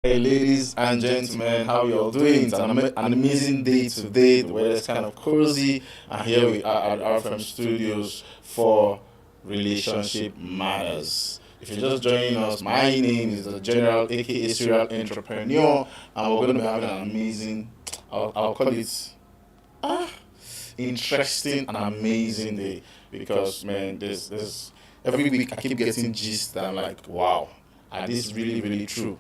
Hey, ladies and gentlemen, how you all doing? It's an amazing day today. The weather's kind of cozy, and here we are at R4M Studios for Relationship Matters. If you're just joining us, my name is the General, aka Serial Entrepreneur, and we're going to be having an amazing, I'll call it, ah, interesting and amazing day because man, this every week I keep getting gist that I'm like, wow, and this is really true,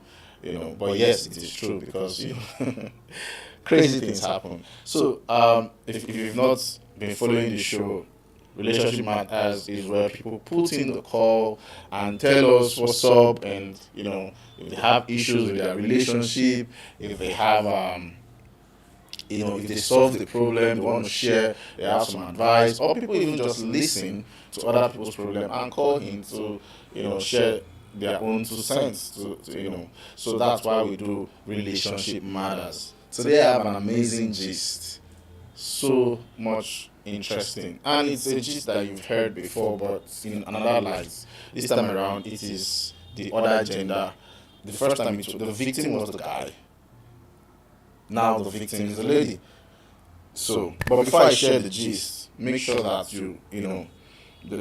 But yes, it is true because crazy things happen. So if you've not been following the show, Relationship Matters is where people put in the call and tell us what's up, and if they have issues with their relationship, if they have if they solve the problem, they want to share, they have some advice, or people even just listen to other people's problem and call in to, share their own 2 cents. So that's why we do Relationship Matters. Today I have an amazing gist, so much interesting, and it's a gist that you've heard before, but in another light. This time around, it is the other gender. The first time the victim was the guy. Now the victim is the lady. So, but before I share the gist, make sure that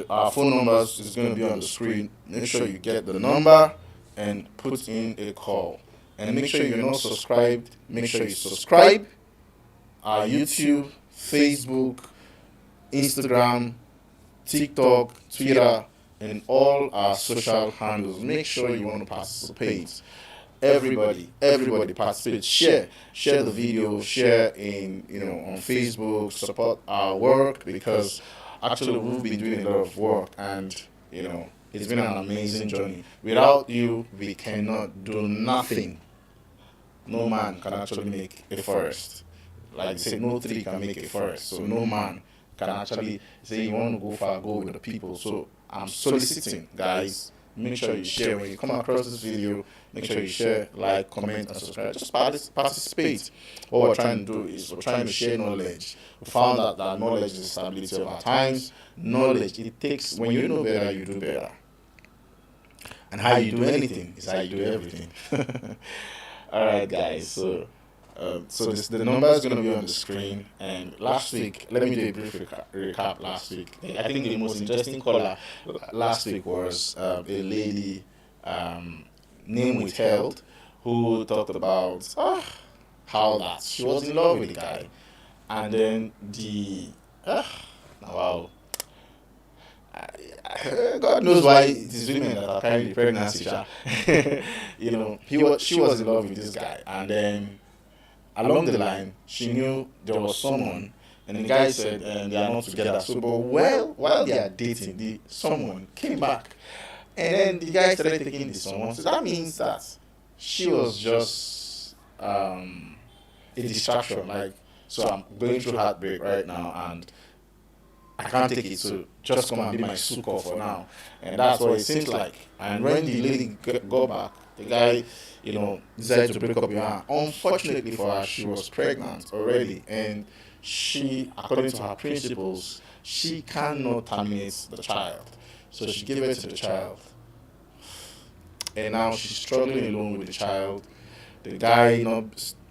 our phone numbers is going to be on the screen. Make sure you get the number and put in a call. And make sure you're not subscribed. Make sure you subscribe. Our YouTube, Facebook, Instagram, TikTok, Twitter, and all our social handles. Make sure you want to participate. Everybody participate. Share the video. Share on Facebook. Support our work because actually we've been doing a lot of work, and it's been an amazing journey. Without you, we cannot do nothing. No man can actually make a forest. Like they say, no tree can make a forest. So no man can actually say you want to go far, go with the people. So I'm soliciting, guys. Make sure you share when you come across this video. Make sure you share, like, comment, and subscribe. Just participate. What we're trying to do is we're trying to share knowledge. We found out that knowledge is the stability of our times. Knowledge, it takes, when you know better, you do better. And how you do anything is how you do everything. All right, guys. So the number is going to be on the screen. And last week, let me do a brief recap. Last week, I think the most interesting caller last week was a lady, name withheld, who talked about how that she was in love with the guy, and then wow. God knows why it is women that are carrying the pregnancy. She was in love with this guy, and then along the line, she knew there was someone, and the guy said they are not together. So, but while they are dating, the someone came back, and then the guy started taking the someone. So that means that she was just a distraction. Like, so I'm going through heartbreak right now, and I can't take it. So just come and be my sucker for now, and that's what it seems like. And when the lady got back, the guy, decided to break up with her. Unfortunately for her, she was pregnant already, and she, according to her principles, she cannot terminate the child. So she gave it to the child, and now she's struggling alone with the child. The guy,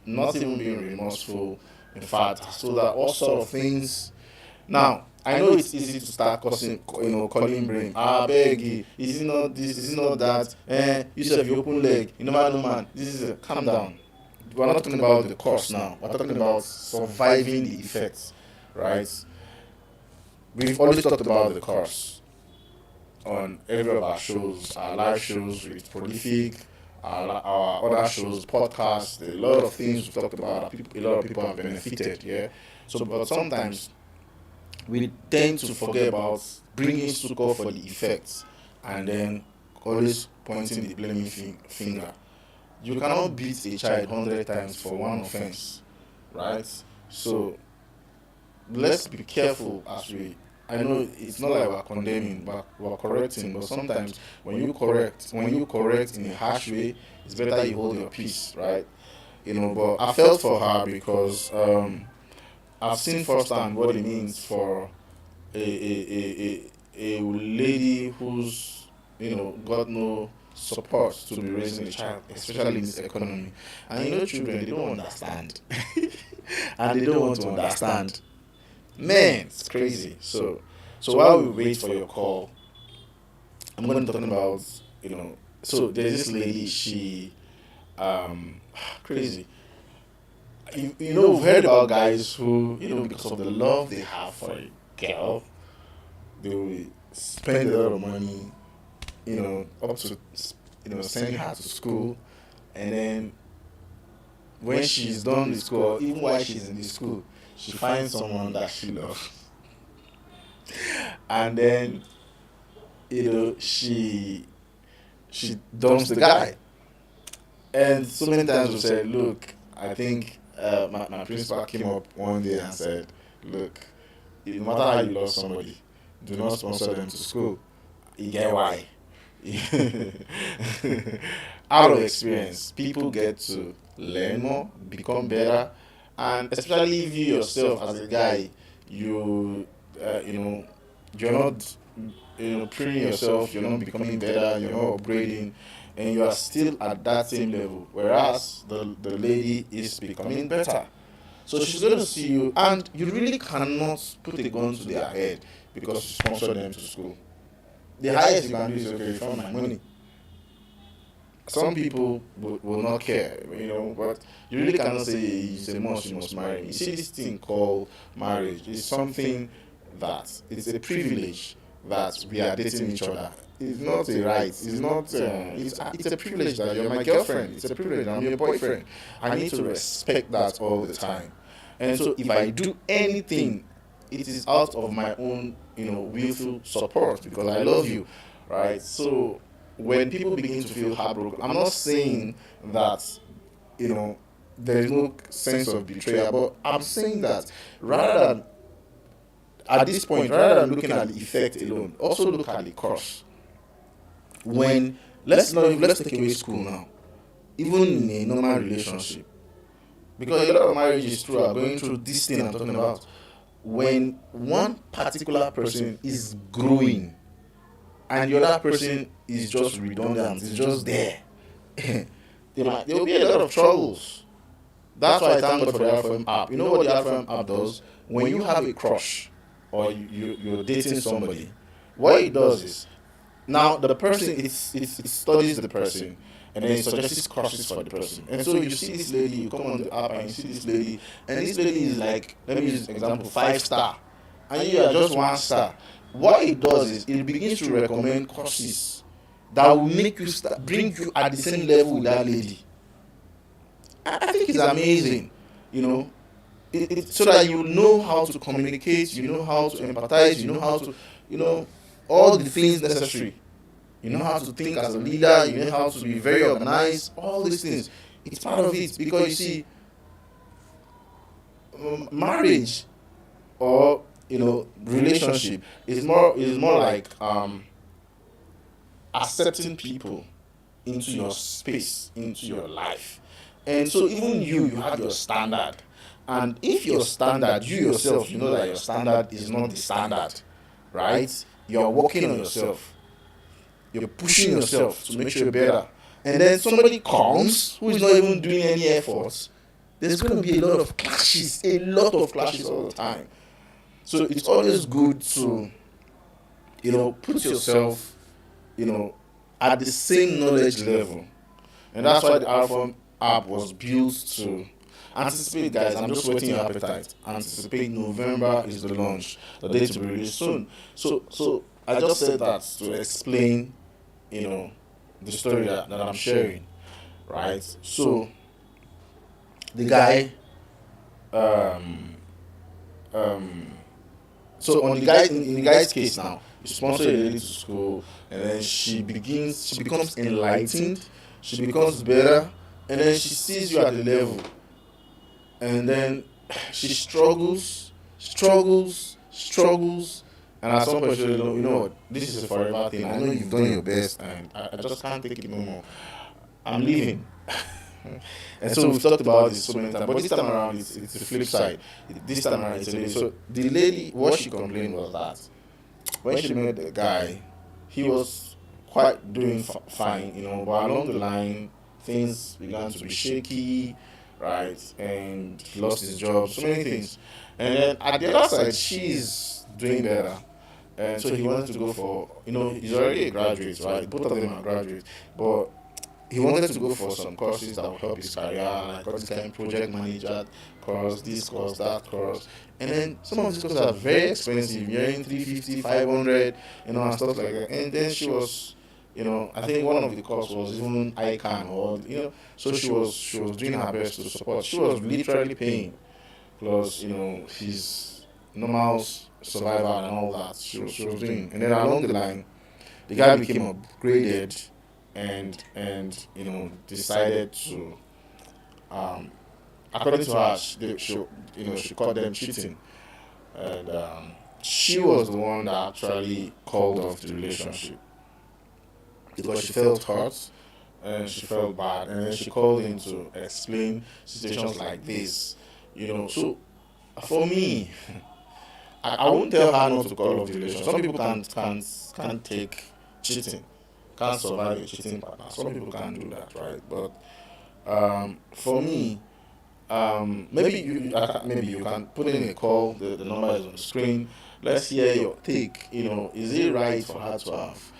not even being remorseful. In fact, has told her all sort of things. Now, I know it's easy to start calling brain. Ah, beg, is it not this? Is it not that? You have your open leg. You never know, man. This is calm down. We're not talking about the course now. We're talking about surviving the effects, right? We've always talked about the course on every of our shows, our live shows with Prolific, our other shows, podcasts, a lot of things we've talked about. A lot of people have benefited, yeah. So, but sometimes we tend to forget about bringing succor for the effects, and then always pointing the blaming finger. You cannot beat a child 100 times for one offense, right? So let's be careful as we. I know it's not like we're condemning, but we're correcting. But sometimes when you correct in a harsh way, it's better you hold your peace, right? But I felt for her because I've seen firsthand what it means for a lady who's got no support to be raising a child, especially in this economy. And children, they don't understand. And they don't want to understand. Man, it's crazy. So while we wait for your call, I'm going to talk about, so there's this lady, she, crazy. We've heard about guys who, because of the love they have for a girl, they will spend a lot of money, up to, sending her to school. And then when she's done with school, even while she's in the school, she finds someone that she loves. And then, she dumps the guy. And so many times we said, look, I think my principal came up one day and said, look, no matter how you love somebody, do not sponsor them to school. You get why? Out of experience, people get to learn more, become better, and especially if you yourself as a guy, you're not pruning yourself, you're not becoming better, you're not upgrading, and you are still at that same level, whereas the lady is becoming better. So she's going to see you, and you really cannot put a gun to their head because you sponsor them to school. The highest you can do is, okay, you found my money. Some people will not care, but you really cannot say it's a must, you must marry me. You see, this thing called marriage is something that it's a privilege that we are dating each other. It's not a right. It's not. It's a privilege that you're my girlfriend. It's a privilege that I'm your boyfriend. I need to respect that all the time. And so, if I do anything, it is out of my own, willful support because I love you, right? So, when people begin to feel heartbroken, I'm not saying that, there is no sense of betrayal, but I'm saying that rather than, at this point, rather than looking at the effect alone, also look at the cause. When, let's take away school now, even in a normal relationship, because a lot of marriages are going through this thing I'm talking about. When one particular person is growing and the other person is just redundant, is just there, there will be a lot of troubles. That's why I thank God for the R4M app. You know what the R4M app does? When you have a crush or you're dating somebody, what it does is, now the person, it studies the person and then it suggests crushes for the person. And so you see this lady, you come on the app and you see this lady, and this lady is like, let me use an example, 5-star, and you are just 1 star. What it does is it begins to recommend courses that will make you bring you at the same level with that lady. I think it's amazing, so that you know how to communicate, you know how to empathize, you know how to, all the things necessary. You know how to think as a leader, you know how to be very organized, all these things. It's part of it because you see, marriage or relationship is more like accepting people into your space, into your life. And so even you have your standard. And if your standard, you yourself, you know that your standard is not the standard, right? You're working on yourself. You're pushing yourself to make sure you're better. And then somebody comes who is not even doing any efforts. There's going to be a lot of clashes all the time. So it's always good to, put yourself, at the same knowledge level. And that's why the R4M app was built to anticipate, guys. I'm just whetting your appetite. Anticipate November is the launch. The date to be released soon. So I just said that to explain, the story that I'm sharing, right? So the guy, so on the guy, in the guy's case now, you sponsor a lady to school, and then she becomes enlightened, she becomes better, and then she sees you at the level, and then she struggles, and at some point, you know what, this is a forever thing. I know you've done your best, and I just can't take it no more. I'm leaving. And so we've talked about this so many times, but this time around, it's the flip side. This time around, it's a lady. So the lady, what she complained was that when she met the guy, he was quite doing fine, but along the line, things began to be shaky, right? And he lost his job, so many things. And then at the other side, she's doing better. And so he wanted to go for, he's already a graduate, right? Both of them are graduates. But he wanted to go for some courses that will help his career, like all this kind of project manager course, this course, that course. And then some of these courses are very expensive, you're in 350, 500, and stuff like that. And then she was, I think one of the courses was even ICANN, or, so she was doing her best to support. She was literally paying, plus, his normal survival and all that. She was doing. And then along the line, the guy became upgraded and decided to, according to her, she caught them cheating, and she was the one that actually called off the relationship because she felt hurt and she felt bad, and then she called in to explain situations like this. So for me, I won't tell her not to call off the relationship. Some people can't take cheating, can't survive a cheating partner. Some people can't do that, right? But for me, maybe you can put in a call. The number is on the screen. Let's hear your take. Is it right for her to have,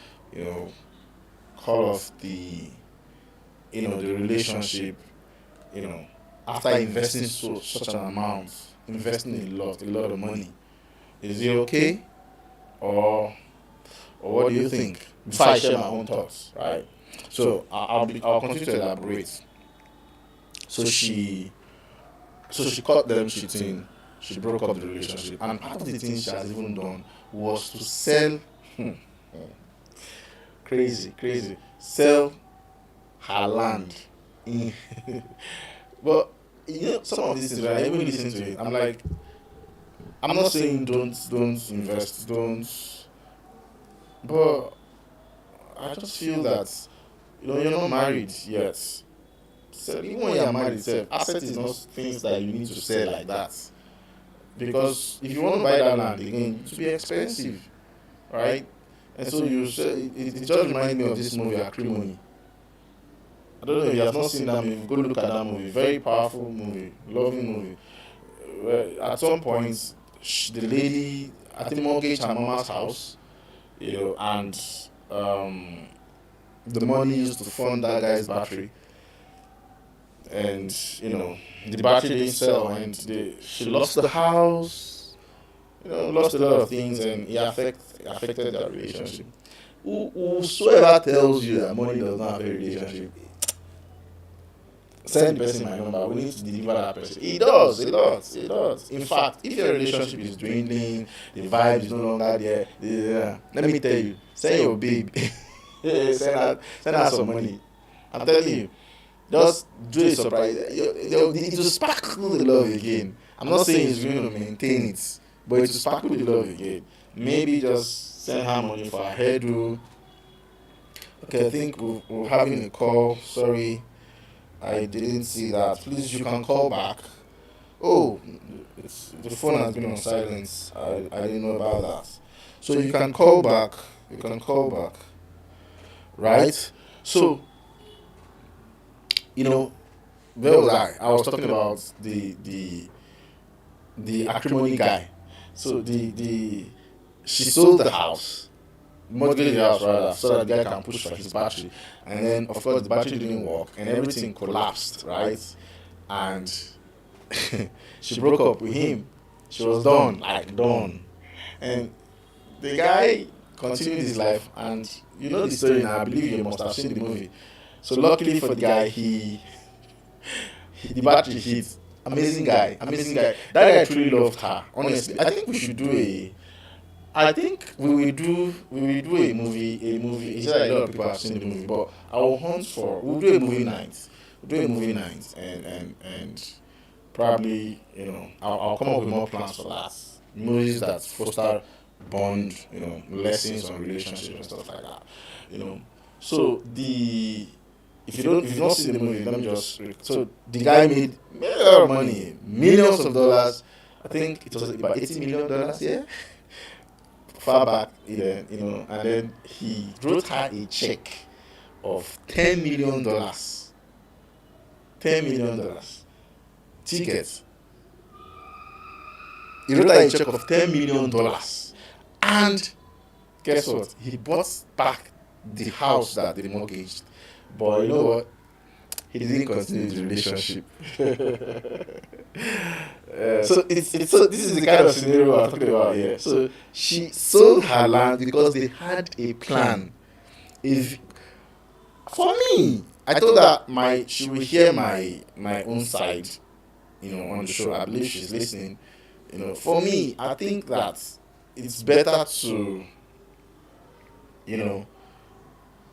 call off the relationship, after investing such an amount, investing a lot of money? Is it okay, or what do you think? Before I share my own thoughts, right? So I'll continue to elaborate. So she caught them cheating. She broke up the relationship, and part of the things she has even done was to sell. Crazy, sell her land. But some of these things, when I even listen to it, I'm like, I'm not saying don't invest, don't, but I just feel that you're not married yet. So even when you're married, asset is not things that you need to sell like that. Because if you want to buy that land again, it will be expensive, right? And so you say, it just reminds me of this movie, Acrimony. I don't know if you have not seen that movie. Go look at that movie. Very powerful movie, loving movie. Where at some point, the lady, I think, mortgaged her mama's house, and the money used to fund that guy's battery, and the battery didn't sell, and she lost the house, lost a lot of things, and it affected their relationship. Whosoever tells you that money does not have a relationship, send the person my number. We need to deliver that person. It does. In fact, if your relationship is dwindling, the vibe is no longer there, let me tell you, send your babe, send her some money. I'm telling you, just do a surprise. It will sparkle the love again. I'm not saying it's going to maintain it, but it will sparkle the love again. Maybe just send her money for her hairdo. Okay, I think we're having a call. Sorry, I didn't see that. Please, you can call back. Oh, the phone has been on silence. I didn't know about that. So you can call back. Right? So, where was I? I was talking about the acrimony guy. So she sold the house, mortgaged the house rather, so that the guy can push for his battery. And then of course the battery didn't work and everything collapsed, right? And she broke up with him. She was done. And the guy continued his life, and you know the story now. I believe you must have seen the movie. So luckily for the guy, the battery hit. Amazing guy. That guy truly loved her. Honestly, I think we should do we will do a movie. It's like a lot of people have seen the movie, but I will hunt for. We'll do a movie night. And probably I'll come up with more plans for that. Movies that foster bond, lessons on relationships and stuff like that. So if you don't see the movie, let me just. So the guy made a lot of money, millions of dollars. I think it was about $80 million, yeah, far back, and then he wrote her a check of $10 million. $10 million tickets. He wrote her a check of $10 million, and guess what? He bought back the house that they mortgaged. But you know what? He didn't continue the relationship. So this is the kind of scenario I'm talking about here. So she sold her land because they had a plan. If for me, I told her she will hear my own side, on the show. I believe she's listening. For me, I think that it's better to,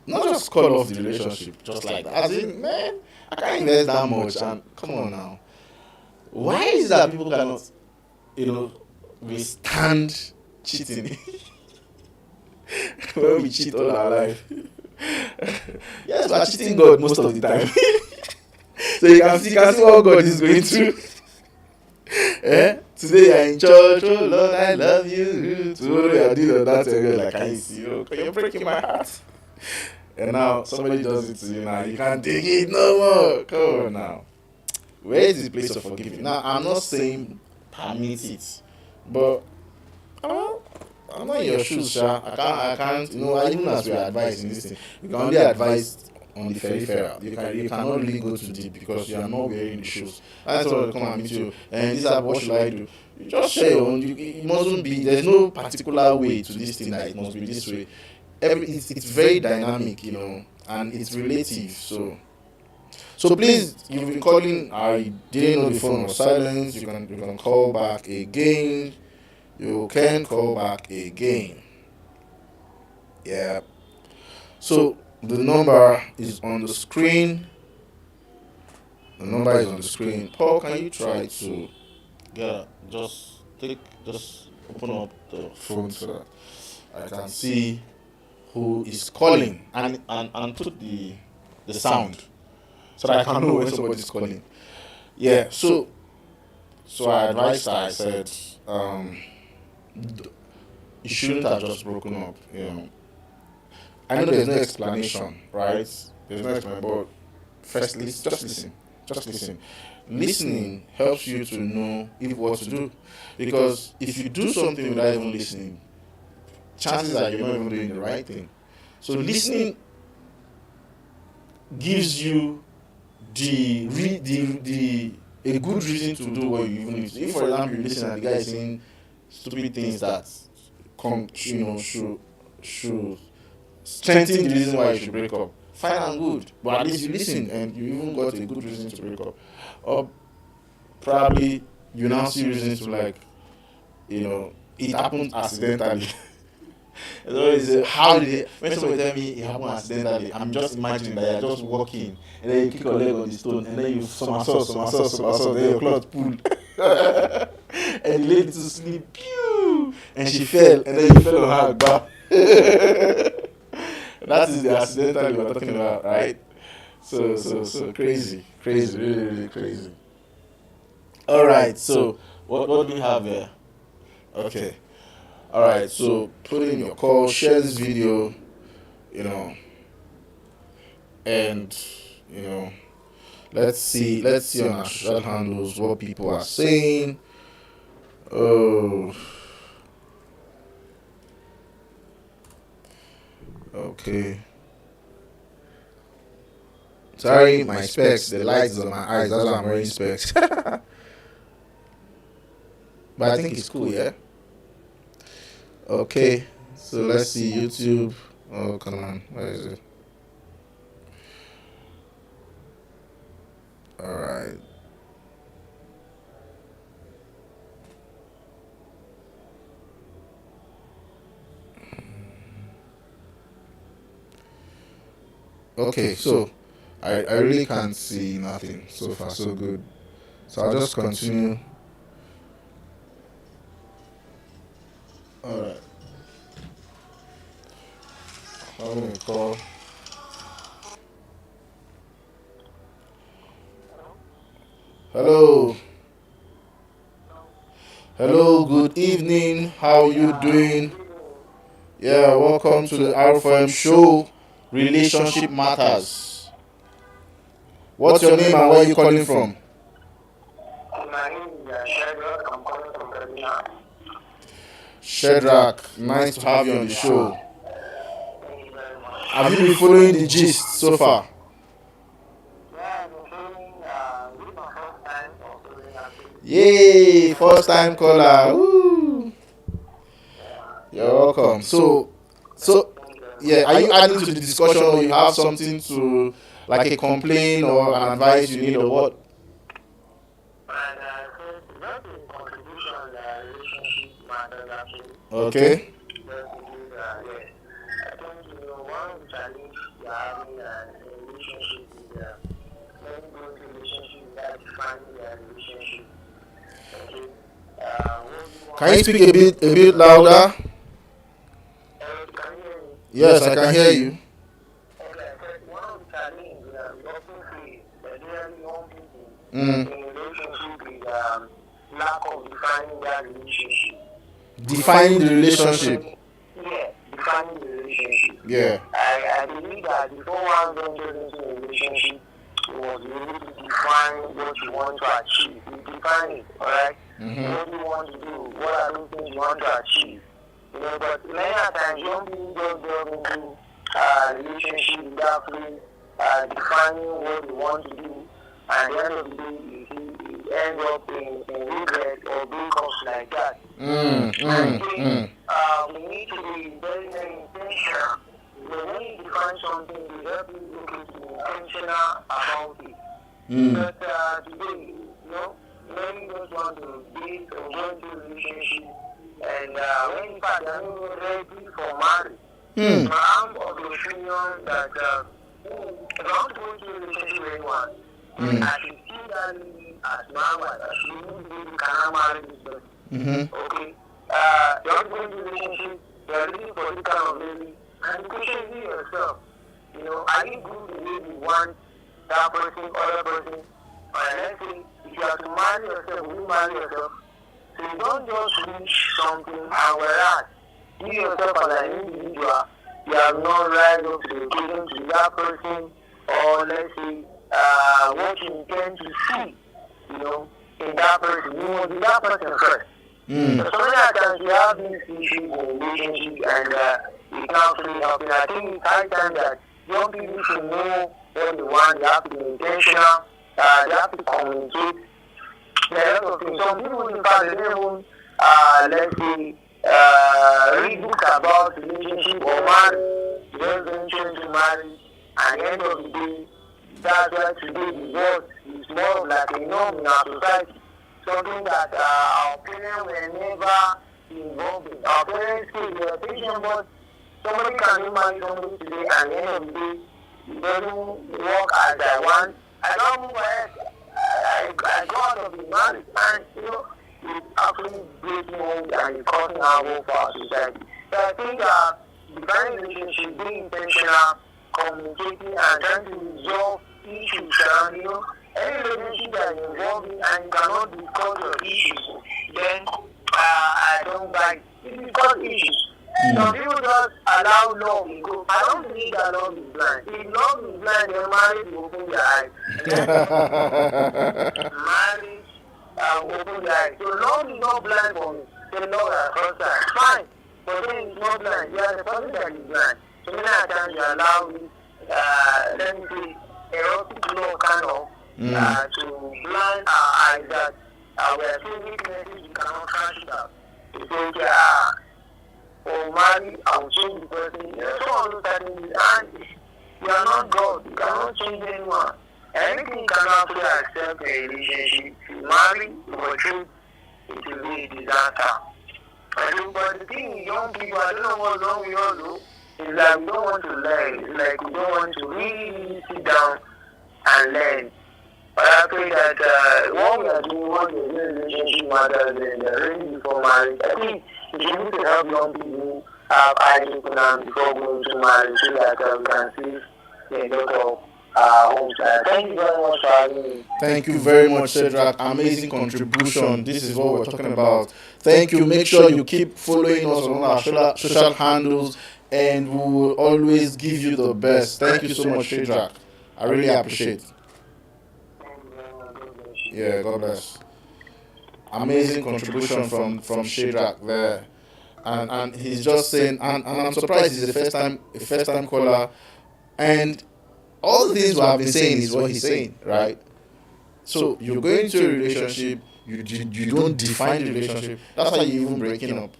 not just call off the relationship just like that. As in, man, I can't invest that much. And come on now, why is it that people cannot, withstand cheating when we cheat all our life? Yes, we are cheating God most of the time. So you can see what God is going through. Today you are in church, oh Lord, I love you. Tomorrow you are doing that, and you're like, can you see? You're breaking my heart. And now somebody does it to you now. You can't take it no more. Come on now. Where is the place of forgiving? Now, I'm not saying permit it, but I'm not in your shoes, sir. I can't, even as we are advising this thing, you can only advise on the peripheral. You cannot really go too deep because you are not wearing the shoes. That's why they come and meet you. And this is what should I do? You just share your own. It mustn't be, there's no particular way to this thing that it must be this way. It's very dynamic, and it's relative. So please, you've been calling. I didn't know the phone was silent. You can call back again. You can call back again. Yeah. So the number is on the screen. The number is on the screen. Paul, can you try to just open up the phone so that I can see who is calling and put the sound so that I can know when somebody is calling. Yeah. So I advised her. I said, you shouldn't have just broken up. I know there's no explanation, right? There's no explanation, but firstly, just listen. Just listen. Listening helps you to know what to do, because if you do something without even listening, chances are you're not even doing the right thing. So listening gives you a good reason to do what you even need to do. If, for example, you listen and the guy is saying stupid things that should strengthen the reason why you should break up, fine and good. But at least you listen and you even got a good reason to break up. Or probably you now see reasons to it happened accidentally. How did it? When somebody tell me it happened accidentally, I'm just imagining that you're just walking and then you kick your leg on the stone and then you somersault, then your cloth pulled. And the lady to sleep, pew, and she fell, and then you fell on her back. That is the accidentally we're talking about, right? So crazy, really, really crazy. All right, so what do we have here? Okay. All right, so put in your call, share this video, and let's see on our social handles what people are saying. Oh, okay. Sorry, my specs, the lights on my eyes, that's why I'm wearing specs. But I think it's cool, yeah? Okay, so let's see YouTube. Oh, come on, where is it? All right. Okay, so I really can't see nothing so far, so good. So I'll just continue. All right. I'm gonna call. Hello. Hello, good evening. How are you doing? Yeah, welcome to the R4M show Relationship Matters. What's your name and where are you calling from? My name is Shadrach. I'm calling from Kaduna. Shadrach, nice to have you on the show. Thank you very much. Have you been following the gist so far? Yeah, I've been feeling, this is my first time of feeling actually. Yay, first time caller. Woo. You're welcome. So Thank you very much. yeah, are you adding to the discussion or you have something to like a complaint or an advice you need or what? And first, just in contribution on the relationship matters actually. Okay. Just to give, yes. I think, one of the challenges we are having in a relationship is many going to relationships without defining their relationship. Okay? What do you want Can you speak a bit louder? Can you hear me? Yes, I can hear you. Okay, first, one of the challenges we often face, particularly young people Mm. in relationship is lack of defining that relationship. Defining the relationship. Yeah, defining the relationship. Yeah. I believe that before one enters into a relationship, you must be able to define what you want to achieve. You define it, alright? Mm-hmm. What do you want to do? What are those things you want to achieve? But many times young people just delve into relationship without really defining what they want to do. And at the end of the day, you end up in regret or breakups like that. We need to be very, very intentional. When you define something, you have to be intentional about it. But today, many just want to date or go into a relationship, and when in fact they are not ready for marriage. I'm of the opinion that if I want to go into a relationship with anyone, I should see that lady as my wife. I should really cannot marry this person. Mm-hmm. Okay? You want to go into a relationship, you are looking for this kind of lady, and the question is you yourself. Are you good the way you want that person, other person? And let's say, if you have to marry yourself, will you marry yourself? So you don't just wish something, and whereas you yourself as an individual, you have not rise up to the occasion to that person, or let's say, what you intend to see, in that person. You must be that person first. So many times we have these issues in relationship, and it's not really helping. I think it's high time that young people should know what they want. They have to be intentional. They have to communicate. There are a lot of things. Some people, in fact, they don't even, let's say, read books about relationship or marriage. They just venture into marriage. At the end of the day, that's why today divorce is more of like a norm in our society. Something that our parents were never involved in. Our parents say they are patient, but somebody can be married somebody today, and at the end of the day, it doesn't work as I want. I don't move ahead. I go out of the marriage, and it's actually breaking home and it's causing harm for our society. So I think defining relationship, being intentional, communicating, and trying to resolve issues around any relationship that is involved in, and you cannot discuss your issues, then I don't like it. You discuss issues. Some people just allow love to go. I don't believe that love is blind. If love is blind, then marriage will open their eyes. Marriage will open their eyes. So love is not blind for me. Say love at first sight. Fine. But then it's not blind. You are the person that is blind. So many times you allow this, let me say, erotic love kind of to blind our eyes that we are seeing weaknesses, we cannot crash it out. They say, okay, or marry, I will change the person. So all those things, and you are not God. You cannot change anyone. Anything you cannot actually accept in a relationship. If you marry, you will choose, it will be a disaster. But the thing is, young people, I don't know what's wrong with us though. It's like we don't want to learn. It's like we don't want to really sit down and learn. But I pray that what we are doing, what we are doing in relationship matters, and ready before marriage. I think it's able to help young people have eyes open before going to marriage so that we can see a lot of Thank you very much for having me. Thank you very much, Cedric. Amazing contribution. This is what we're talking about. Thank you. Make sure you keep following us on all our social handles, and we will always give you the best. Thank you so much, Cedric. I really appreciate it. Yeah, God bless. Amazing contribution from Shadrach there, and he's just saying, and I'm surprised he's a first time caller, and all the things we have been saying is what he's saying, right? So you're going into a relationship, you don't define the relationship. That's why you're even breaking up.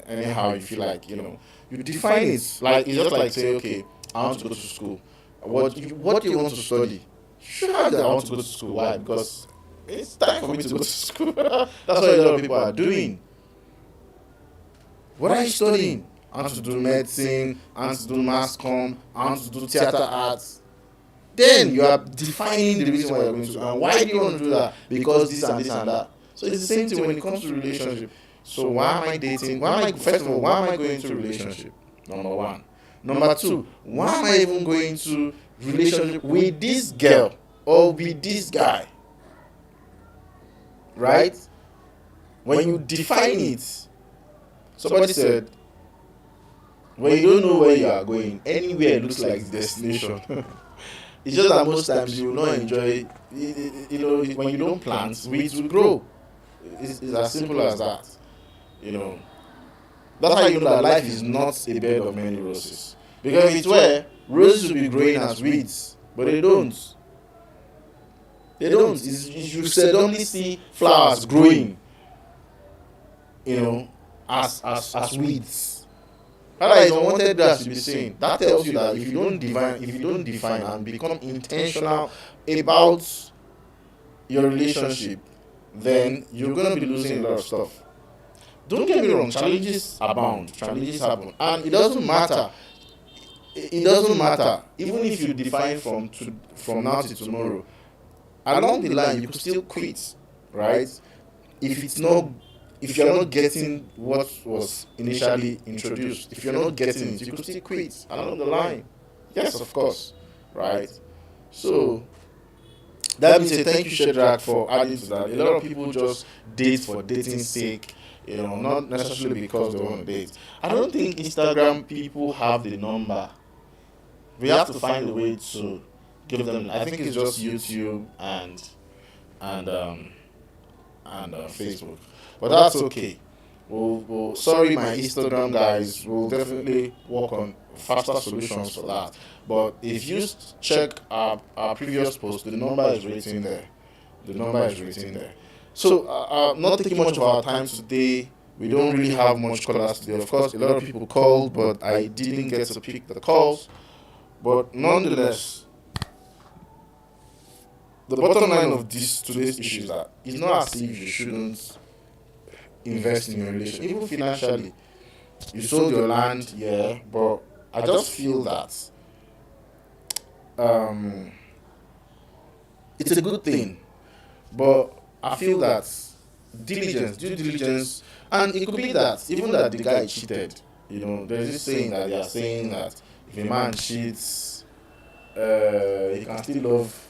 Anyhow, you feel like you define it. Like it's just like say, okay, I want to go to school. What do you want to study? Sure, that I want to go to school. Why? Because it's time for me to go to school. That's what a lot of people are doing. What are you studying? I want to do medicine. I want to do mass comm. I want to do theater arts. Then you are defining the reason why you're going to. And why do you want to do that? Because this and this and that. So it's the same thing when it comes to relationship. So why am I dating? First of all, why am I going into a relationship? Number one. Number two, why am I even going to relationship with this girl or with this guy? Right? When you define it, somebody said, when you don't know where you are going, anywhere looks like destination. It's just that most times you will not enjoy it. When you don't plant, weeds will grow. It's as simple as that. That's how you know that life is not a bed of many roses. Because if it were, roses will be growing as weeds, but they don't. They don't. You suddenly see flowers growing, as weeds. That is unwanted grass to be seen. That tells you that if you don't define and become intentional about your relationship, then you're gonna be losing a lot of stuff. Don't get me wrong, challenges abound, challenges happen, and it doesn't matter. It doesn't matter, even if you define from now to tomorrow. Along the line, you could still quit, right? If you're not getting what was initially introduced, if you're not getting it, you could still quit along the line. Yes, of course, right? So that means thank you, Shadrach, for adding to that. A lot of people just date for dating's sake, not necessarily because they want to date. I don't think Instagram people have the number. We have to find a way to give them. I think it's just YouTube and Facebook, but that's okay. Sorry, my Instagram guys. We'll definitely work on faster solutions for that. But if you check our previous post, the number is written there. The number is written there. So, not taking much of our time today. We don't really have much callers today. Of course, a lot of people called, but I didn't get to pick the calls. But nonetheless, the bottom line of today's issue is that it's not as if you shouldn't invest in your relation, even financially. You sold your land, yeah, but I just feel that it's a good thing. But I feel that due diligence, and it could be that even that the guy cheated. There's this saying that they are saying that if a man cheats, he can still love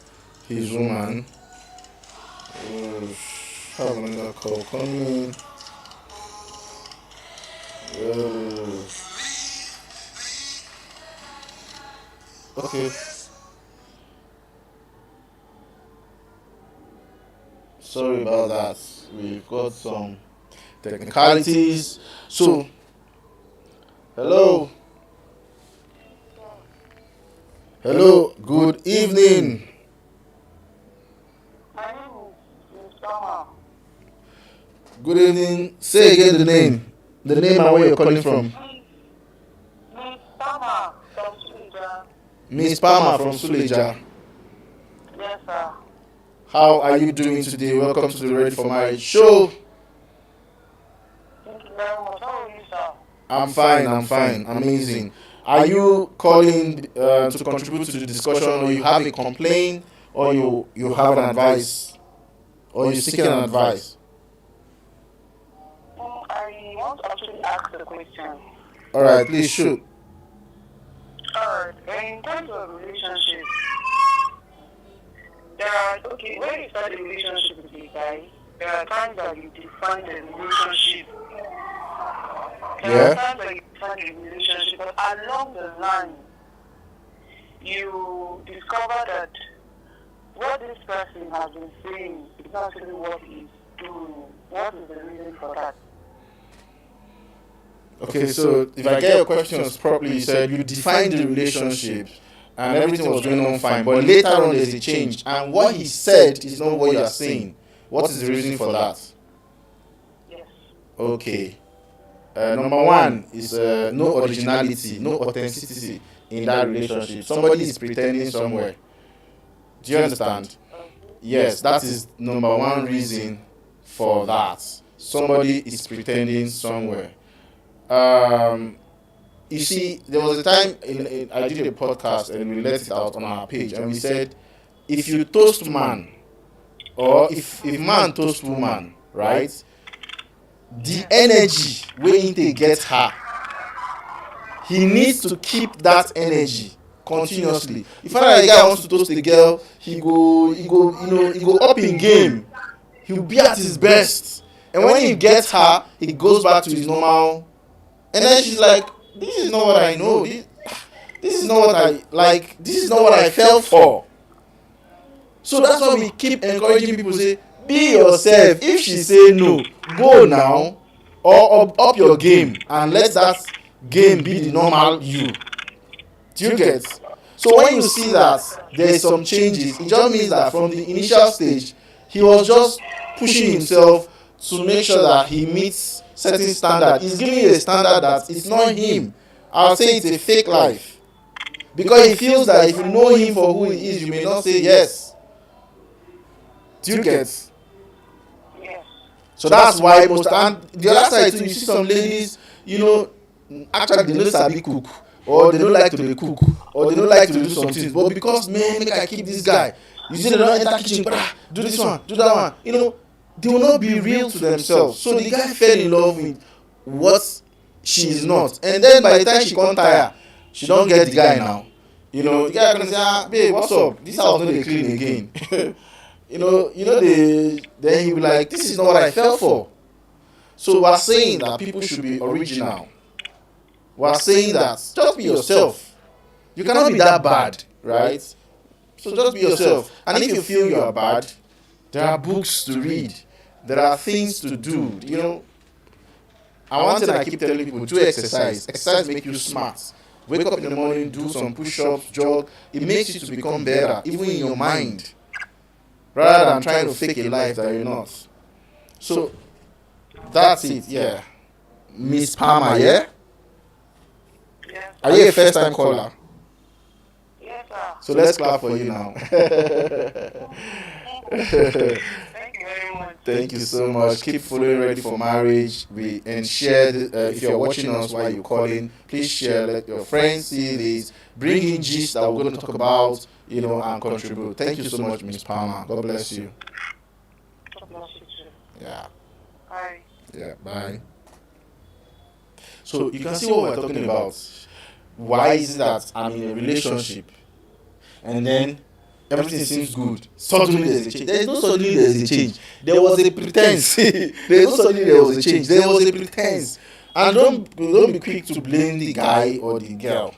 his woman. Have another call coming. Okay. Sorry about that. We've got some technicalities. So, hello. Hello. Good evening. My name is Thomas. Good evening. Say again the name. The name and where you're calling from. Miss Thomas from Suleja. Miss Palmer from Suleja. Yes, sir. How are you doing today? Welcome to the Ready for Marriage show. Thank you very much. How are you, sir? I'm fine. Amazing. Are you calling to contribute to the discussion, or you have a complaint, or you have an advice, or you're seeking an advice? I want to actually ask a question. All right, please shoot. Alright, in terms of relationship, Okay, when you start a relationship with a guy, there are times that you define the relationship. There are times that you define the relationship, but along the line, you discover that what this person has been saying is not actually what he's doing. What is the reason for that? Okay, so if I get your questions properly, you said you defined the relationship and everything was going on fine, but later on there's a change, and what he said is not what you are saying. What is the reason for that? Yes. Okay. Number one is no originality, no authenticity in that relationship. Somebody is pretending somewhere. Do you understand? Yes, that is number one reason for that. Somebody is pretending somewhere. You see, there was a time I did a podcast and we let it out on our page, and we said, if you toast man, or if man toast woman, right, the energy wey he get her, he needs to keep that energy continuously. If another guy wants to toast a girl, he go up in game. He'll be at his best, and when he gets her, he goes back to his normal. And then she's like, "This is not what I know. This is not what I like. This is not what I fell for." So that's why we keep encouraging people to say, "Be yourself." If she say no, go now, or up your game and let that game be the normal you. Do you get? So when you see that there is some changes, it just means that from the initial stage, he was just pushing himself to make sure that he meets certain standard. He's giving you a standard that it's not him. I'll say it's a fake life, because he feels that if you know him for who he is, you may not say yes. Do you get? Yes. So that's why most, and the other side too, you see some ladies, actually they don't sabi cook, or they don't like to dey cook, or they don't like to do some things, but because make I keep this guy, you see they don't enter kitchen, do this one, do that one, they will not be real to themselves. So the guy fell in love with what she is not, and then by the time she come tire, she don't get the guy now. The guy gonna say, babe, what's up, this house no dey clean again. Then he will be like, this is not what I fell for. So we're saying that people should be original. We're saying that just be yourself. You cannot be that bad, right? So just be yourself. And if you feel you are bad, there are books to read. There are things to do. And one thing I keep telling people, do exercise. Exercise makes you smart. Wake up in the morning, do some push-ups, jog. It makes you to become better, even in your mind, rather than trying to fake a life that you're not. So that's it, yeah. Miss Palmer, yeah? Yes. Are you a first-time caller? Yes, sir. So let's clap for you now. Thank you very much. Thank you so much. Keep following Ready for Marriage. And share. If you're watching us while you're calling, please share. Let your friends see this. Bring in gist that we're going to talk about, and contribute. Thank you so much, Miss Palmer. God bless you. God bless you too. Yeah. Bye. Yeah. Bye. So you can see what we're talking about. Why is it that I'm in a relationship and then everything seems good? Suddenly there's a change. There's no suddenly there's a change. There was a pretense. There's no suddenly there was a change. There was a pretense. And don't be quick to blame the guy or the girl.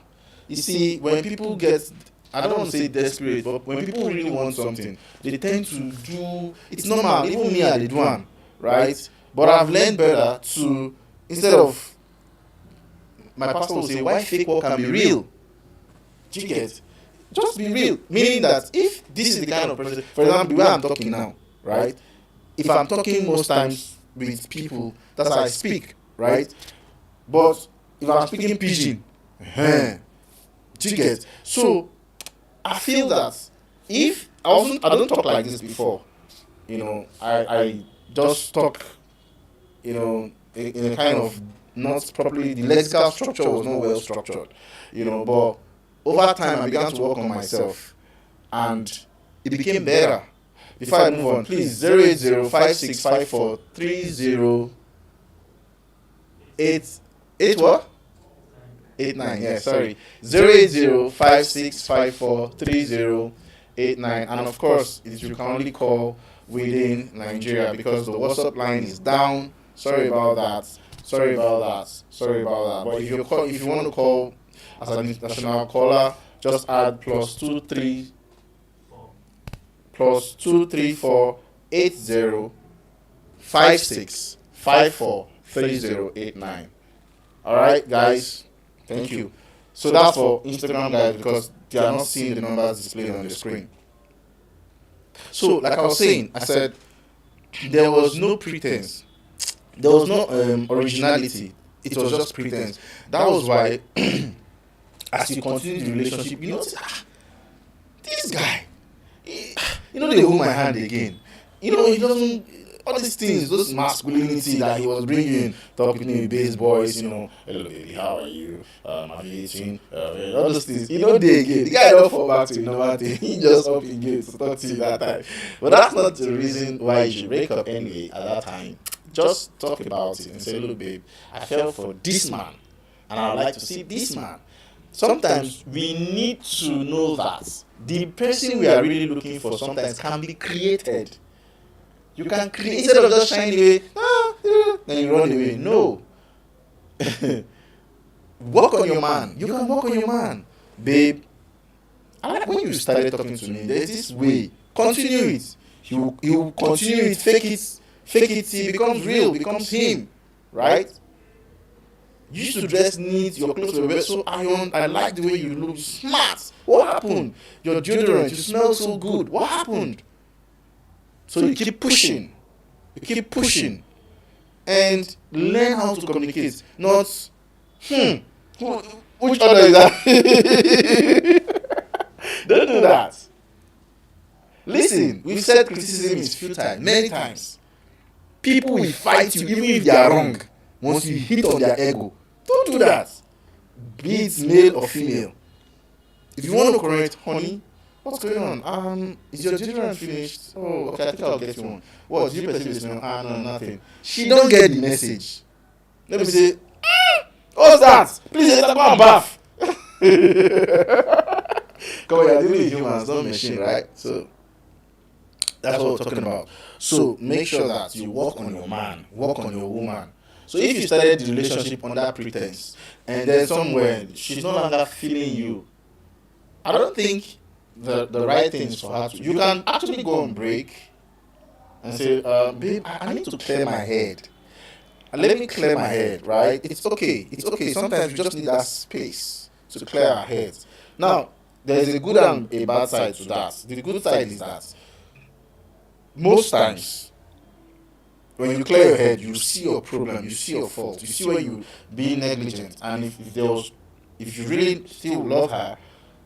You see, when people get, I don't want to say desperate, but when people really want something, they tend to do, it's normal. Even me, I did one, right? But I've learned better to, instead of, my pastor will say, why fake work can be real? Do you get? Just be real. Meaning that if this is the kind of person, for example, the way I'm talking now, right? If I'm talking most times with people, that's how I speak, right? But if I'm speaking pidgin, do you get? So I feel that if I don't talk like this before, I just talk, in a kind of not properly, the lexical structure was not well structured, but over time I began to work on myself and it became better. Before I move on, please, 08056543088 what? 89, yeah, sorry. 08056543088. 3089. And of course, you can only call within Nigeria because the WhatsApp line is down. Sorry about that. Sorry about that. Sorry about that. But if you want to call as an international caller, just add +2348056543089. All right, guys. Thank you. So that's for Instagram guys because they are not seeing the numbers displayed on the screen. So, like I was saying, I said there was no pretense. There was no originality. It was just pretense. That was why, as you continue the relationship, you notice, this guy, they hold my hand again. He doesn't, all these things, those masculinity that he was bringing, talking to base boys, hello baby, how are you? Have you eaten? All those things, they again. The guy don't fall back to the normal thing. He just up again to talk to you that time. But that's not the reason why you should break up anyway at that time. Just talk about it and say, look babe, I fell for this man and I would like to see this man. Sometimes we need to know that the person we are really looking for sometimes can be created. You can create, instead of just shying away, then you run away. No. Work on your man. You can work on your man. Babe, I like when you started talking to me, there's this way. Continue it. You continue it, fake it till it becomes real, becomes him. Right? You used to dress neat, your clothes were so ironed. I like the way you look smart. What happened? Your deodorant, you smell so good. What happened? So you keep pushing. And learn how to communicate. Not, which other is that? Don't do that. Listen, we've said criticism is futile many times. People will fight you even if they are wrong. Once you hit on their ego, don't do that. Be it male or female. If you want to correct, honey, what's going on? Is your deodorant finished? Oh, okay, I think I'll get you one. What, did you perceive the smell? No, nothing. She don't get the message. Let me say, what's that? Please, let's go and bath. Come on, you're dealing with humans, not machine, right? So, that's what we're talking about. So, make sure that you work on your man, work on your woman. So, if you started the relationship under pretense, and then somewhere she's no longer feeling you, I don't think the right thing is for her to. You can actually go on break and say, babe, I need to clear my head. Let me clear my head, right? It's okay. Sometimes we just need that space to clear our heads. Now, there's a good and a bad side to that. The good side is that most times, when you clear your head, you see your problem, you see your fault, you see where you being negligent, and if you really still love her,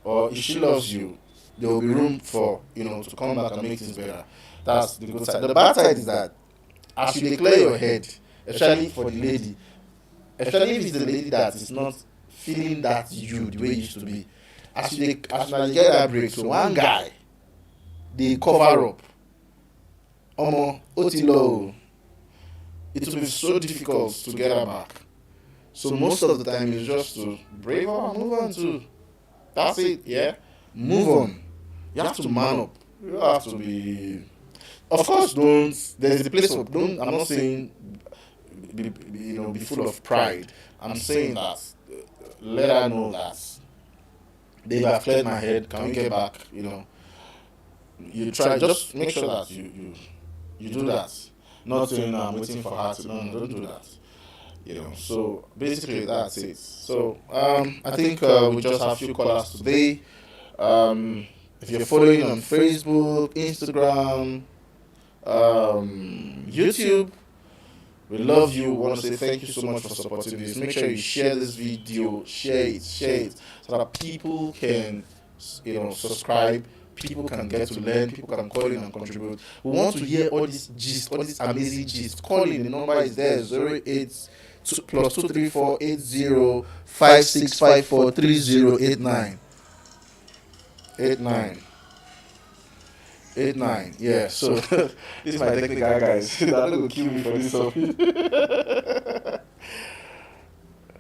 or if she loves you, there will be room for to come back and make things better. That's the good side. The bad side is that as you clear your head, especially for the lady, especially if it's the lady that is not feeling that you the way it used to be, as you get that break, so one guy they cover up. Otilo, it will be so difficult to get her back. So most of the time it's just to break her and move on to. That's it, yeah. Move on. You have to man up. You have to be. Of course, don't. There's a place of don't. I'm not saying be full of pride. I'm saying that let her know that babe, I've cleared my head. Can we get back? You try. Just make sure that you do that. Not saying I'm waiting for her to. No, don't do that. So basically that's it. So I think we just have a few callers today. If you're following on Facebook, Instagram, YouTube, we love you. We want to say thank you so much for supporting this. Make sure you share this video, share it, so that people can, subscribe. People can get to learn. People can call in and contribute. We want to hear all this gist, all this amazing gist. Call in. The number is there: 08 +234 80 5654 3089. 89. Yeah. So this is my technical guys. They're not gonna kill me for this stuff.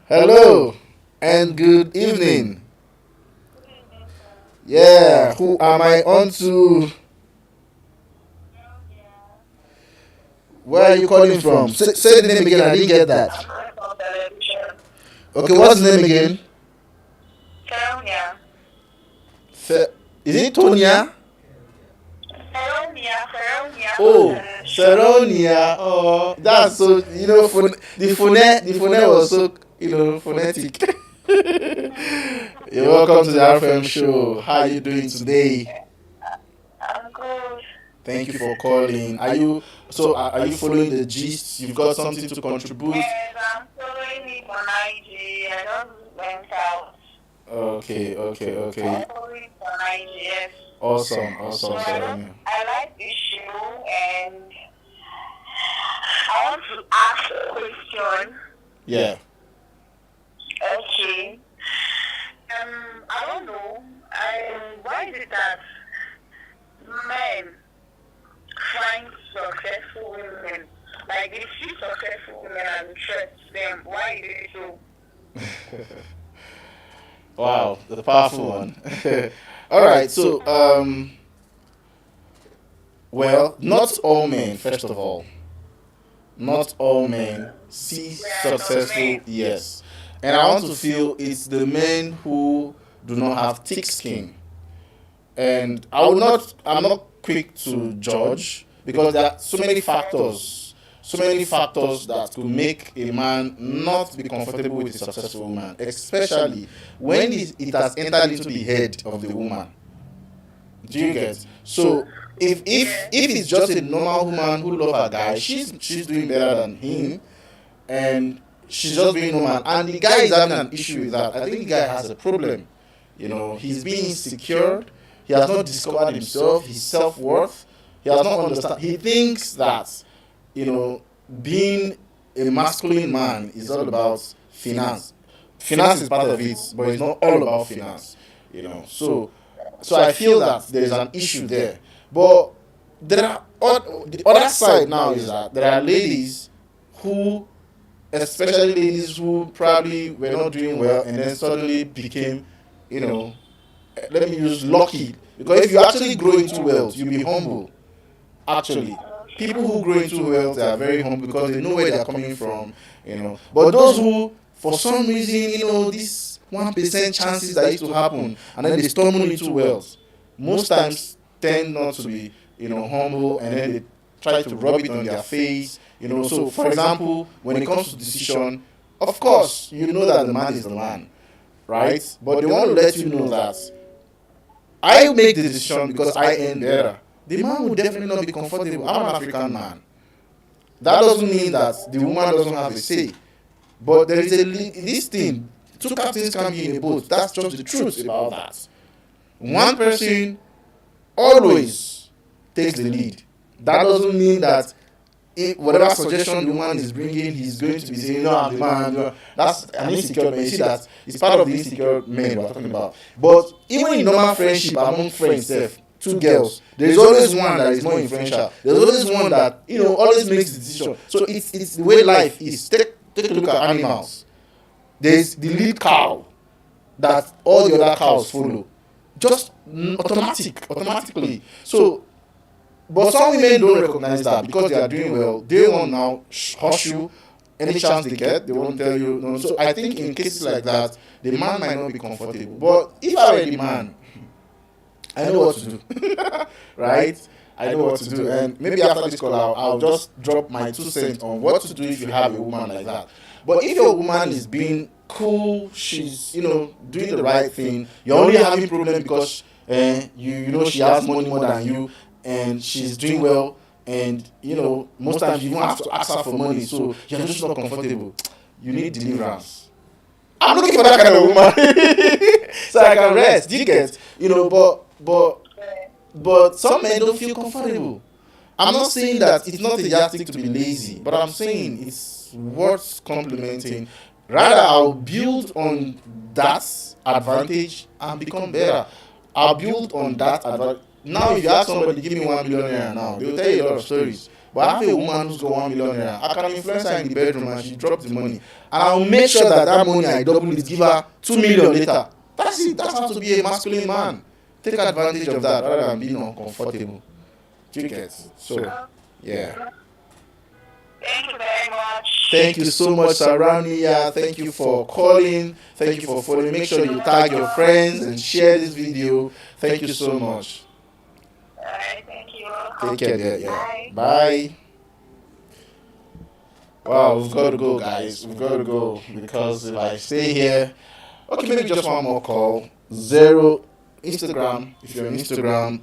Hello and good evening. Yeah, who am I on to? Where are you calling from? Say the name again. I didn't get that. Okay, what's the name again? Feronia. Is it Tonya? Feronia. Oh, Feronia. Oh, that's so, the phone was so, phonetic. You're welcome to the R4M show. How are you doing today? I'm good. Thank you for calling. Are you following the gist? You've got something to contribute? Yes, I'm following it on IG. I just went out. Okay. I'm following it on IG, yes. Awesome, So Feronia. I like this show, and I want to ask a question. Yeah. Okay. I don't know. Why is it that men find successful women, like they see successful women and interest them? Why is it so? Wow, the powerful one. All right, so well, not all men. First of all, not all men see successful. Yes, and I want to feel it's the men who do not have thick skin. And I'm not quick to judge because there are so many factors that could make a man not be comfortable with a successful woman, especially when it has entered into the head of the woman. Do you get? So if it's just a normal woman who loves her guy, she's doing better than him, and she's just being normal, and the guy is having an issue with that. I think the guy has a problem. He's being insecure. He has not discovered himself, his self-worth. He has not understand. He thinks that, being a masculine man is all about finance. Finance is part of it, but it's not all about finance. So I feel that there is an issue there. But the other side now is that there are ladies who, especially ladies who probably were not doing well and then suddenly became, let me use lucky, because if you actually grow into wealth, you'll be humble. Actually, people who grow into wealth, they are very humble because they know where they are coming from. But those who, for some reason, these 1% chances that used to happen, and then they stumble into wealth, most times tend not to be, humble, and then they try to rub it on their face. So for example, when it comes to decision, of course, that the man is the man, right? But they want to let you know that I make the decision because I earn better. The man will definitely not be comfortable. I'm an African man. That doesn't mean that the woman doesn't have a say. But there is this thing. Two captains can be in a boat. That's just the truth about that. One person always takes the lead. That doesn't mean that whatever suggestion the woman is bringing, he's going to be saying, no, I'm the man. That's an insecure man. You see that? It's part of the insecure men we're talking about. But even in normal friendship among friends, two girls, there's always one that is more influential. There's always one that, always makes the decision. So it's the way life is. Take a look at animals. There's the lead cow that all the other cows follow. Just automatically. So, but some women don't recognize that because they are doing well. They won't now hush you any chance they get. They won't tell you. No. So I think in cases like that, the man might not be comfortable. But if I were the man, I know what to do, right? I know what to do, and maybe after this call, I'll just drop my 2 cents on what to do if you have a woman like that. But if your woman is being cool, she's doing the right thing, you're only having problem because she has money more than you, and she's doing well, and most times you don't have to ask her for money, so you're just not comfortable. You need deliverance. I'm looking for that kind of woman, so I can rest. You get, but some men don't feel comfortable. I'm not saying that it's not a yardstick to be lazy, but I'm saying it's worth complimenting. Rather, I'll build on that advantage and become better. I'll build on that advantage. Now, if you ask somebody, give me 1 million naira now, they'll tell you a lot of stories. But I have a woman who's got 1 million naira. I can influence her in the bedroom and she drops the money. And I'll make sure that money I double it, give her 2 million later. That's it. That's how to be a masculine man. take advantage of that rather than being uncomfortable. Do you get? So, yeah. Thank you very much. Thank you so much, Sarania. Thank you for calling. Thank you for following. Make sure you tag your friends and share this video. Thank you so much. Alright, thank you. Take care. Yeah. Bye. Wow, we've got to go, guys. We've got to go because if I stay here, okay, maybe just one more call. Zero Instagram. If you're on Instagram,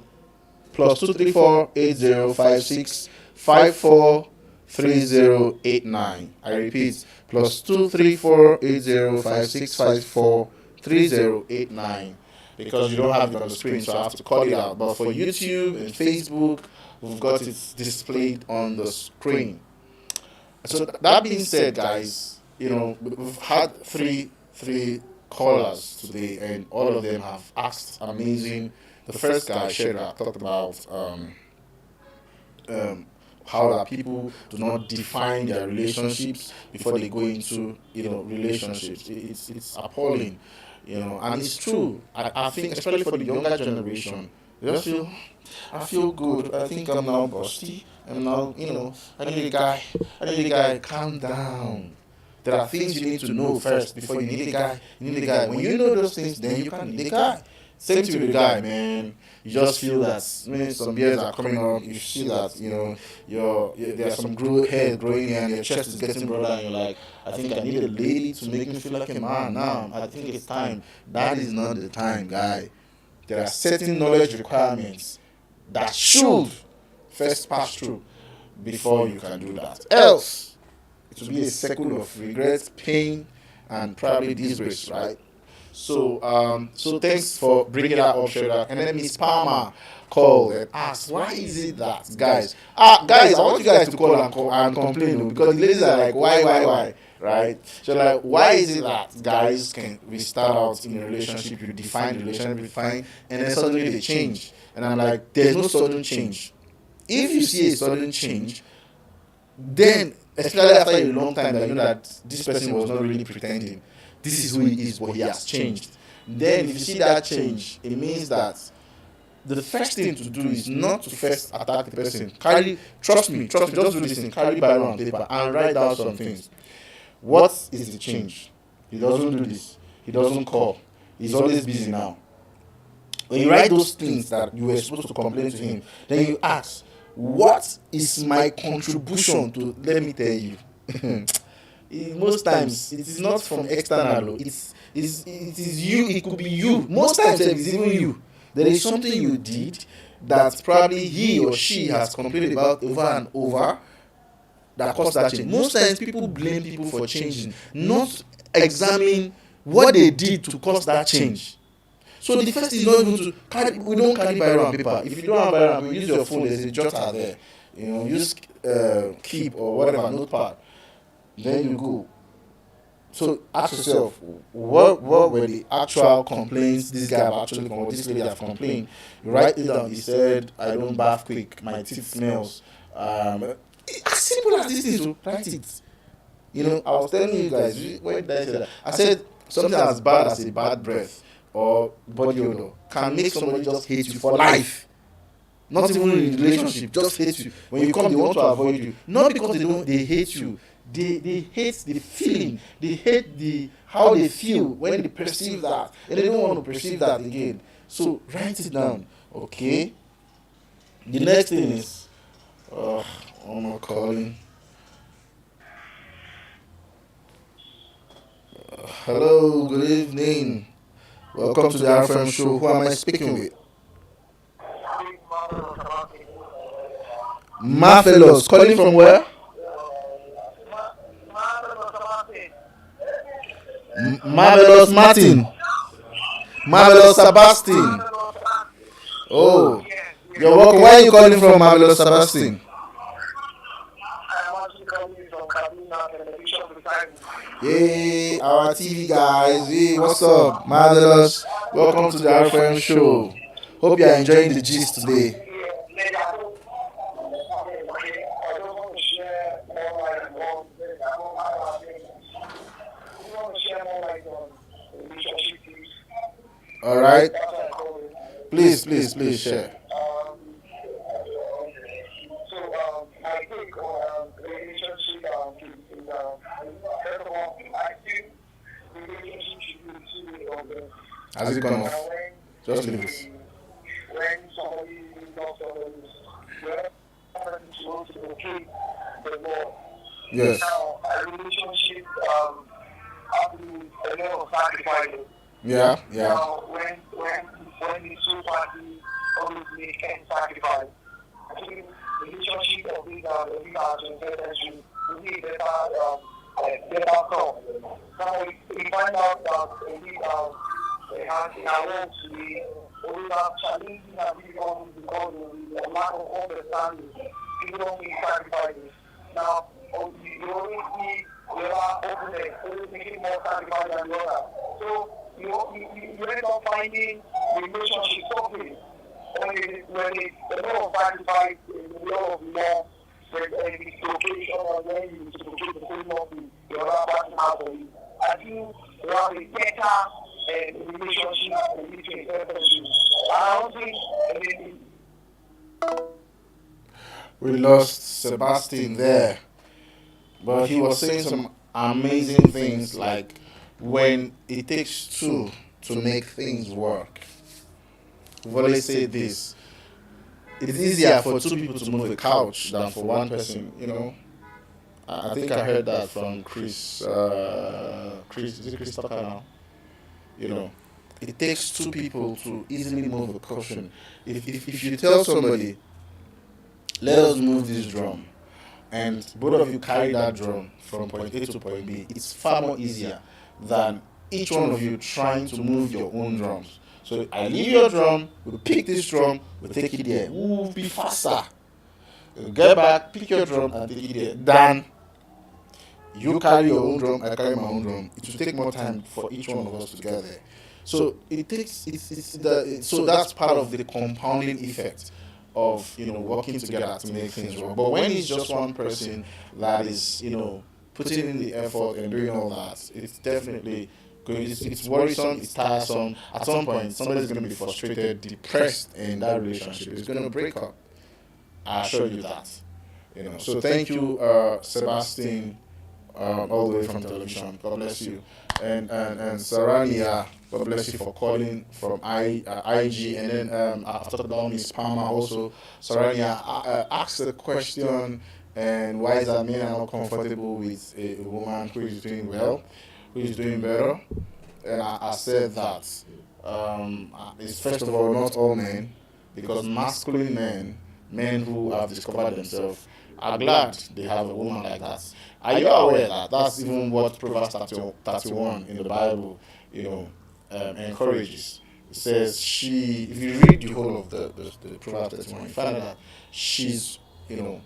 +2348056543089. I repeat, +2348056543089. Because you don't have it on the screen, so I have to call it out. But for YouTube and Facebook, we've got it displayed on the screen. So that being said, guys, we've had three callers today, and all of them have asked amazing. The first guy, Shera, talked about how that people do not define their relationships before they go into relationships. It's appalling, and it's true. I think especially for the younger generation, they just feel I feel good. I think I'm now busty. I'm now I need a guy. Calm down. There are things you need to know first before you need a guy. When you know those things, then you can need a guy. Same thing with the guy, man. You just feel that when some years are coming up, you see that there's some hair growing here and your chest is getting broader, and you're like, I think I need a lady to make me feel like a man now. I think it's time. That is not the time, guy. There are certain knowledge requirements that should first pass through before you can do that. Else, it will be a cycle of regret, pain, and probably disgrace, right? So thanks for bringing that up, Shredder. And then Miss Palmer called and asked, why is it that, guys? Guys, I want you guys to call and complain, because the ladies are like, why, right? So like, why is it that guys we start out in a relationship, you define the relationship, and then suddenly they change? And I'm like, there's no sudden change. If you see a sudden change, then especially after a long time that you know that this person was not really pretending, this is who he is, but he has changed. Then if you see that change, it means that the first thing to do is not to first attack the person. Trust me, just do this thing. Carry Bible and paper and write down some things. What is the change? He doesn't do this. He doesn't call. He's always busy now. When you write those things that you were supposed to complain to him, then you ask, what is my contribution to, let me tell you. Most times it is not from external. It is you. It could be you. Most times it is even you. There is something you did that probably he or she has complained about over and over that caused that change. Most times people blame people for changing, not examine what they did to cause that change. So the first is not even to carry. We don't carry Bible and paper. If you don't have Bible and paper, use your phone. There's a jotter there. Use Keep or whatever notepad. Then you go. So ask yourself, what were the actual complaints this guy have actually complained, this lady have complained? You write it down. He said, I don't bath quick, my teeth smells. As simple as this is, write it. I was telling you guys, when did I say that? I said something as bad as a bad breath or body odor can make somebody just hate you for life. Not even in a relationship, just hate you. When you come, they want to avoid you. Not because they hate you. They hate the feeling. They hate how they feel when they perceive that, and they don't want to perceive that again. So write it down, okay? The next thing is, one more calling. Hello, good evening. Welcome to the R4M show. Who am I speaking with? Marvelous. Calling from where? Marvelous Martin. Marvelous Sebastian. Oh, you're welcome. Where are you calling from, Marvelous Sebastian? Hey, our TV guys. Hey, what's up, Marvelous? Welcome to the R4M show. Hope you are enjoying the gist today. All right. Please share. I think relationship is first of all, I think relationship should be two-way of them. Has it gone Now, off? Just leave it. when somebody loves somebody, the other person wants to okay the more. Yes. Now, a relationship have to do a lot of sacrifices. Yeah. Now, when the two parties always make any sacrifice, I think relationship of these are necessary to be better come. Now, we find out that they have in our world today, always have challenging and difficulties because of the lack of understanding. People don't make sacrifices. Now, you always see the other opponent always making more sacrifice than the other. So you end up finding the relationship suffering when it's a lot of sacrifice, a lot of love, there's a dislocation, and then you dislocate the same love the other person has for you. I think we have a better relationship between person. I don't think We lost Sebastian there, but he was saying some amazing things like when it takes two to make things work. We've always said this. It's easier for two people to move a couch than for one person, you know. I think I heard that from Chris. Is it Chris Tucker now? You know, it takes two people to easily move a cushion. If you tell somebody, let us move this drum, and both of you carry that drum from point A to point B, it's far more easier than each one of you trying to move your own drums. So I leave your drum, we'll pick this drum, we'll take it there. We'll be faster. We'll get back, pick your drum, and take it there. Than you carry your own drum, I carry my own drum. It will take more time for each one of us to get there. So it takes so that's part of the compounding effect of working together to make things work. But when it's just one person that is putting in the effort and doing all that, it's definitely going. It's worrisome. It's tiresome. At some point, somebody's going to be frustrated, depressed in that relationship. It's going to break up. I assure you that. So thank you, Sebastian. All the way from television. God bless you. And Sarania, God bless you for calling from IG. And then I've talked about Miss Palmer also. Sarania asked a question, and why is that men are not comfortable with a woman who is doing well, who is doing better? And I said that it's first of all not all men, because masculine men who have discovered themselves, are glad they have a woman like that. Are you aware that that's even what Proverbs 31 in the Bible, encourages? It says if you read the whole of the Proverbs 31, you find out that she's doing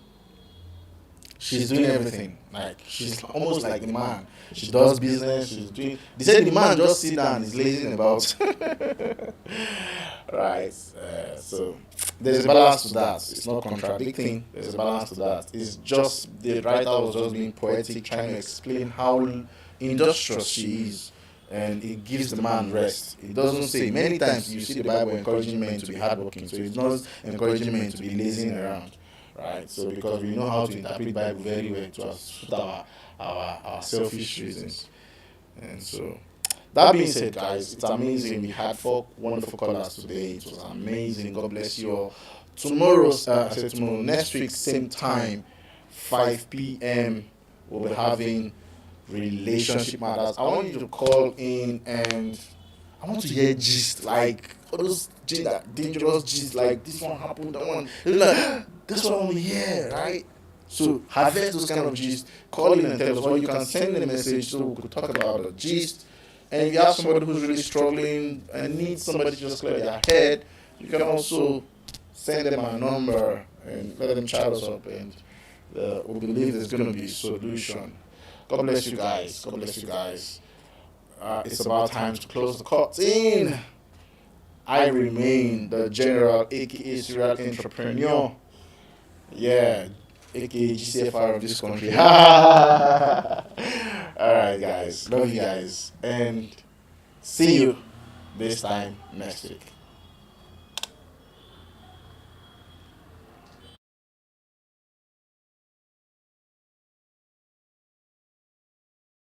everything. Like, she's almost like the man. She does business. They said the man just sit down, is lazing about. Right. So there's a balance to that. It's not contradicting. There's a balance to that. It's just the writer was just being poetic, trying to explain how industrious she is, and it gives the man rest. It doesn't say, many times you see the Bible encouraging men to be hardworking, so it's not encouraging men to be lazing around. Right, so because we know how to interpret the Bible very well to suit our selfish reasons. And so, that being said, guys, it's amazing. We had 4 wonderful callers today. It was amazing. God bless you all. Tomorrow, next week, same time, 5 p.m., we'll be having Relationship Matters. I want you to call in, and I want to hear gist, like all those dangerous gist, like this one happened, that one. Like, that's what I want to hear, right? So harvest those kind of gist. Call in and tell us, or you can send a message so we could talk about the gist. And if you have somebody who's really struggling and needs somebody to just clear their head, you can also send them our number and let them chat us up, and we believe there's going to be a solution. God bless you guys. God bless you guys. It's about time to close the curtain. I remain the general, aka serial entrepreneur. Yeah, aka GCFR of this country. Alright, guys. Love you guys. And see you this time next week.